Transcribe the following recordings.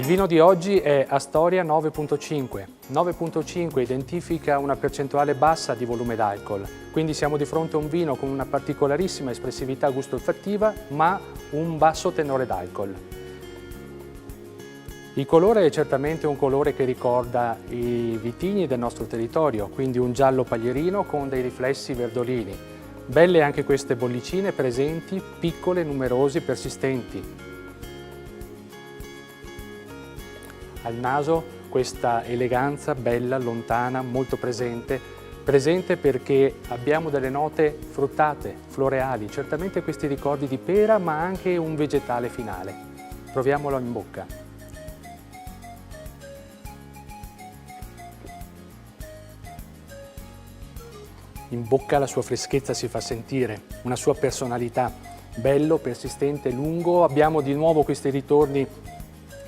vino di oggi è Astoria 9.5. 9.5 identifica una percentuale bassa di volume d'alcol, quindi siamo di fronte a un vino con una particolarissima espressività gusto-olfattiva, ma un basso tenore d'alcol. Il colore è certamente un colore che ricorda i vitigni del nostro territorio, quindi un giallo paglierino con dei riflessi verdolini. Belle anche queste bollicine presenti, piccole, numerose, persistenti. Al naso questa eleganza bella, lontana, molto presente perché abbiamo delle note fruttate, floreali, certamente questi ricordi di pera ma anche un vegetale finale. Proviamolo in bocca. In bocca la sua freschezza si fa sentire, una sua personalità, bello, persistente, lungo, abbiamo di nuovo questi ritorni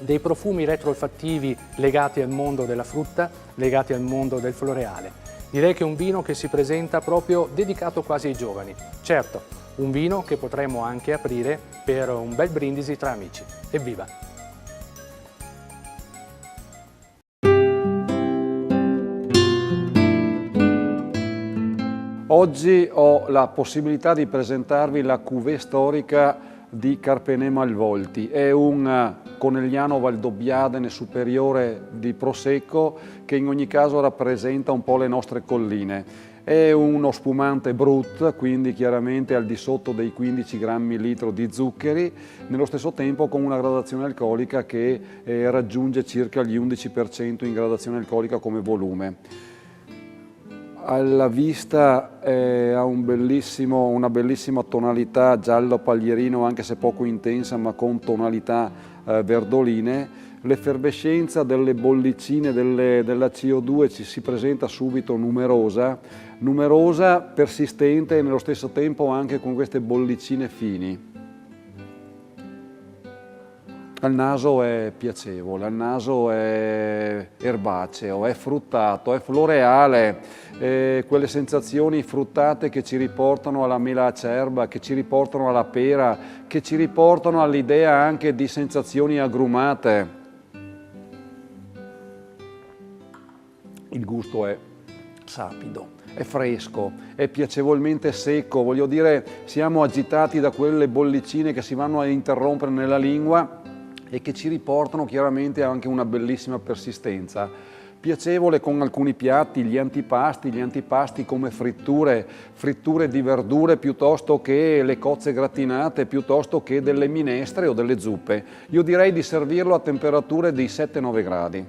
dei profumi retroolfattivi legati al mondo della frutta, legati al mondo del floreale. Direi che è un vino che si presenta proprio dedicato quasi ai giovani. Certo, un vino che potremmo anche aprire per un bel brindisi tra amici. Evviva! Oggi ho la possibilità di presentarvi la cuvée storica di Carpenè Malvolti. È un Conegliano Valdobbiadene superiore di Prosecco che in ogni caso rappresenta un po' le nostre colline. È uno spumante brut, quindi chiaramente al di sotto dei 15 grammi litro di zuccheri, nello stesso tempo con una gradazione alcolica che raggiunge circa gli 11% in gradazione alcolica come volume. Alla vista ha una bellissima tonalità giallo paglierino, anche se poco intensa, ma con tonalità verdoline. L'effervescenza delle bollicine della CO2 ci si presenta subito numerosa, persistente e nello stesso tempo anche con queste bollicine fini. Al naso è piacevole, al naso è erbaceo, è fruttato, è floreale, quelle sensazioni fruttate che ci riportano alla mela acerba, che ci riportano alla pera, che ci riportano all'idea anche di sensazioni agrumate. Il gusto è sapido, è fresco, è piacevolmente secco, voglio dire, siamo agitati da quelle bollicine che si vanno a interrompere nella lingua e che ci riportano chiaramente anche una bellissima persistenza. Piacevole con alcuni piatti, gli antipasti come fritture di verdure piuttosto che le cozze gratinate, piuttosto che delle minestre o delle zuppe. Io direi di servirlo a temperature di 7-9 gradi.